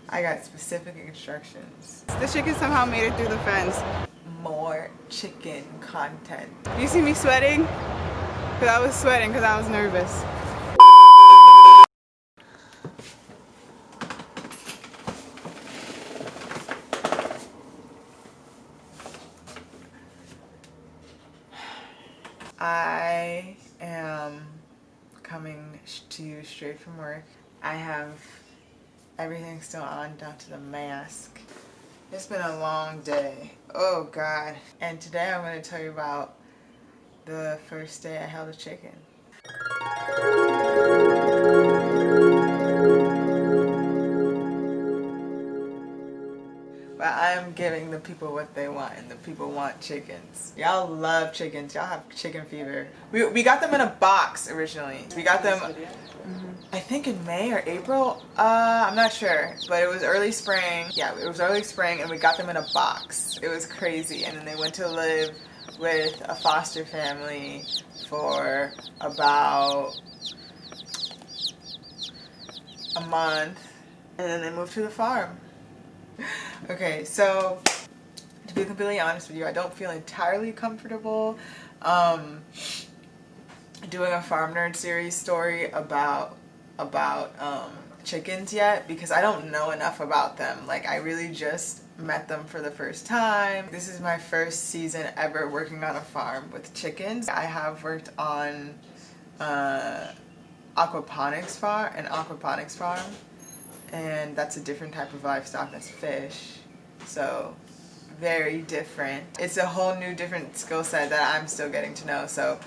I got specific instructions. The chicken somehow made it through the fence. More chicken content. You see me sweating? Because I was sweating because I was nervous. I am coming to you straight from work. I have everything still on down to the mask. It's been a long day. Oh God. And today I'm going to tell you about the first day I held a chicken. But I'm giving the people what they want, and the people want chickens. Y'all love chickens. Y'all have chicken fever. We got them in a box originally. We got them, I think in May or April. I'm not sure, but it was early spring. Yeah, it was early spring, and we got them in a box. It was crazy, and then they went to live with a foster family for about a month, and then they moved to the farm. Okay, so to be completely honest with you, I don't feel entirely comfortable doing a Farm Nerd series story about chickens yet, because I don't know enough about them. Like, I really just met them for the first time. This is my first season ever working on a farm with chickens. I have worked on an aquaponics farm, and that's a different type of livestock. That's fish. So very different. It's a whole new different skill set that I'm still getting to know. So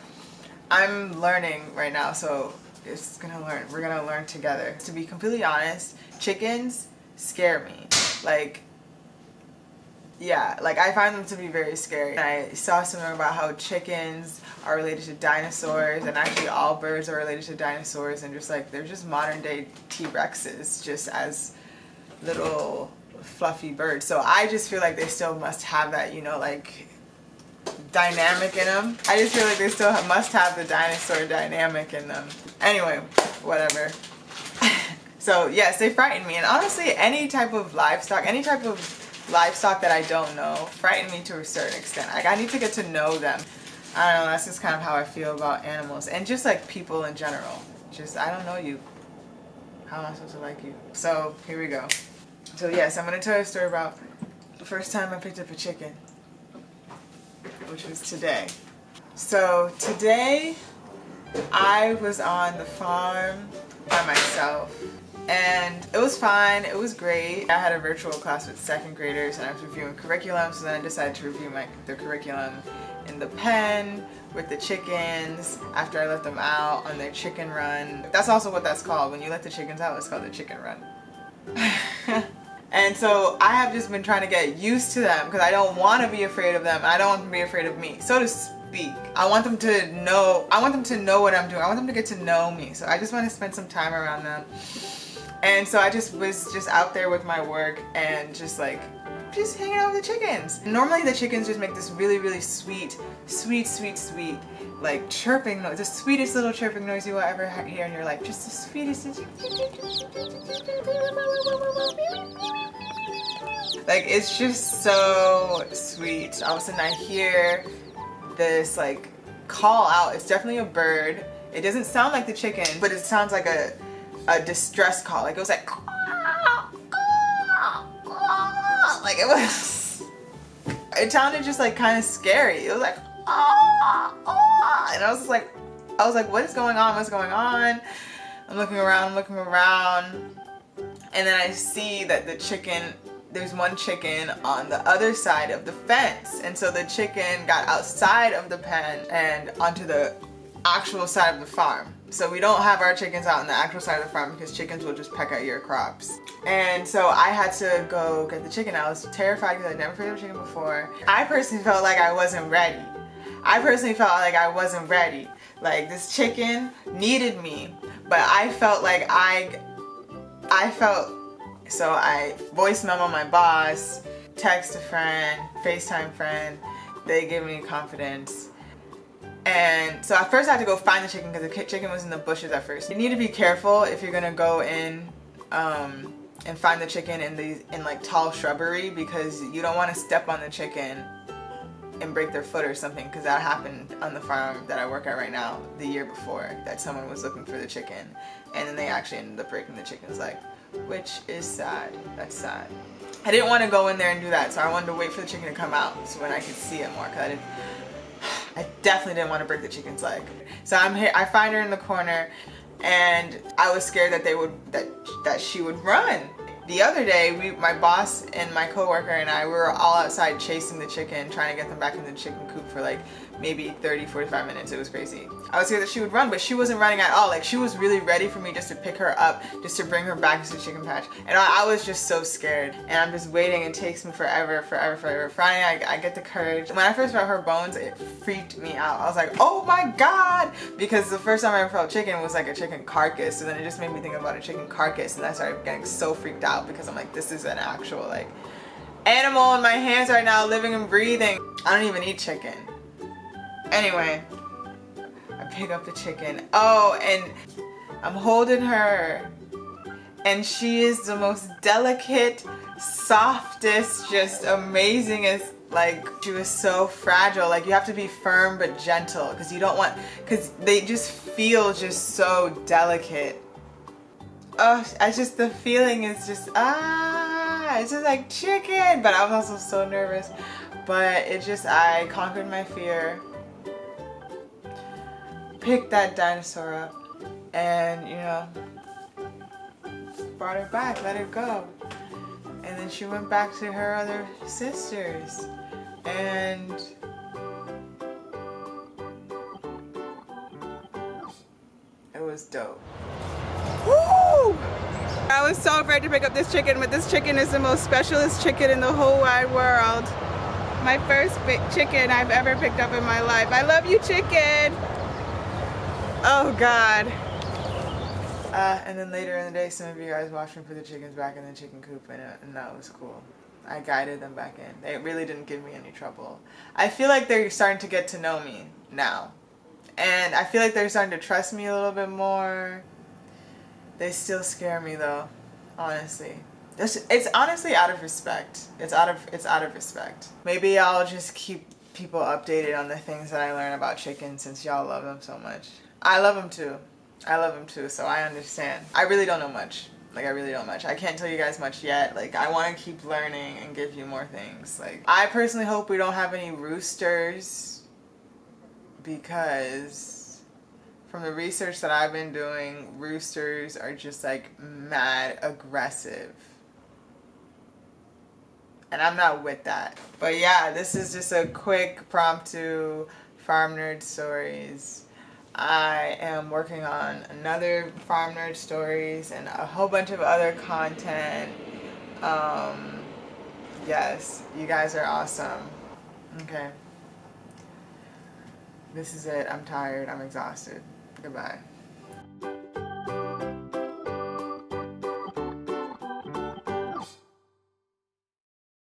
I'm learning right now, so we're gonna learn together. To be completely honest, chickens scare me. Like, yeah, like I find them to be very scary. I saw something about how chickens are related to dinosaurs, and actually all birds are related to dinosaurs, and just like they're just modern day T-Rexes, just as little fluffy birds. So I just feel like they still must have that, you know, like dynamic in them. I just feel like they still must have the dinosaur dynamic in them. Anyway, whatever. So yes, they frighten me, and honestly, any type of livestock that I don't know frighten me to a certain extent. Like, I need to get to know them. I don't know, that's just kind of how I feel about animals, and just like people in general. Just, I don't know you. How am I supposed to like you? So here we go. So yes, I'm gonna tell you a story about the first time I picked up a chicken, which was today. So today I was on the farm by myself, and it was fine. It was great. I had a virtual class with second graders, and I was reviewing curriculum, so then I decided to review the curriculum in the pen with the chickens after I let them out on their chicken run. That's also what that's called. When you let the chickens out, it's called the chicken run. And so I have just been trying to get used to them, because I don't want to be afraid of them, and I don't want them to be afraid of me, so to speak. I want them to know what I'm doing. I want them to get to know me. So I just want to spend some time around them. And so I just was out there with my work and just hanging out with the chickens. Normally the chickens just make this really, really sweet, like chirping noise. The sweetest little chirping noise you will ever hear in your life. Just the sweetest. Like, it's just so sweet. All of a sudden I hear this like call out. It's definitely a bird. It doesn't sound like the chicken, but it sounds like a distress call. Like, it was like it sounded just like kind of scary. It was like and I was like, what is going on? What's going on? I'm looking around, and then I see that there's one chicken on the other side of the fence, and so the chicken got outside of the pen and onto the actual side of the farm. So we don't have our chickens out on the actual side of the farm, because chickens will just peck at your crops. And so I had to go get the chicken. I was terrified because I'd never fed a chicken before. I personally felt like I wasn't ready. Like, this chicken needed me, but I felt like so I voice memo my boss, text a friend, FaceTime friend. They give me confidence. And so at first I had to go find the chicken, because the chicken was in the bushes at first. You need to be careful if you're gonna go in and find the chicken in like tall shrubbery, because you don't want to step on the chicken and break their foot or something, because that happened on the farm that I work at right now the year before, that someone was looking for the chicken and then they actually ended up breaking the chicken's leg, which is sad. That's sad. I didn't want to go in there and do that, so I wanted to wait for the chicken to come out so when I could see it more, because I definitely didn't want to break the chicken's leg. So I'm here, I find her in the corner, and I was scared that she would run. The other day, my boss and my coworker and I, we were all outside chasing the chicken, trying to get them back in the chicken coop for like maybe 30-45 minutes. It was crazy. I was scared that she would run, but she wasn't running at all. Like, she was really ready for me just to pick her up, just to bring her back to the chicken patch. And I was just so scared. And I'm just waiting. It takes me forever. Finally, I get the courage. When I first felt her bones, it freaked me out. I was like, oh my God! Because the first time I ever felt chicken was like a chicken carcass. So then it just made me think about a chicken carcass. And I started getting so freaked out, because I'm like, this is an actual like animal in my hands right now, living and breathing. I don't even eat chicken. Anyway, I pick up the chicken. Oh, and I'm holding her, and she is the most delicate, softest, just amazingest. Like, she was so fragile. Like, you have to be firm but gentle, because you don't want, because they just feel just so delicate. Oh, the feeling is just, it's just like chicken. But I was also so nervous. But I conquered my fear. Picked that dinosaur up and, you know, brought her back, let her go. And then she went back to her other sisters. And it was dope. Woo! I was so afraid to pick up this chicken, but this chicken is the most specialist chicken in the whole wide world. My first chicken I've ever picked up in my life. I love you, chicken! Oh God. And then later in the day, some of you guys watched me put the chickens back in the chicken coop, and that was cool. I guided them back in. They really didn't give me any trouble. I feel like they're starting to get to know me now. And I feel like they're starting to trust me a little bit more. They still scare me though, honestly. It's honestly out of respect. It's out of respect. Maybe I'll just keep people updated on the things that I learn about chickens, since y'all love them so much. I love them too, so I understand. I really don't know much. Like, I really don't much. I can't tell you guys much yet. Like, I want to keep learning and give you more things. Like, I personally hope we don't have any roosters, because from the research that I've been doing, roosters are just like mad aggressive. And I'm not with that. But yeah, this is just a quick promptu Farm Nerd Stories. I am working on another Farm Nerd Stories and a whole bunch of other content. Yes, you guys are awesome. Okay. This is it. I'm tired. I'm exhausted. Goodbye.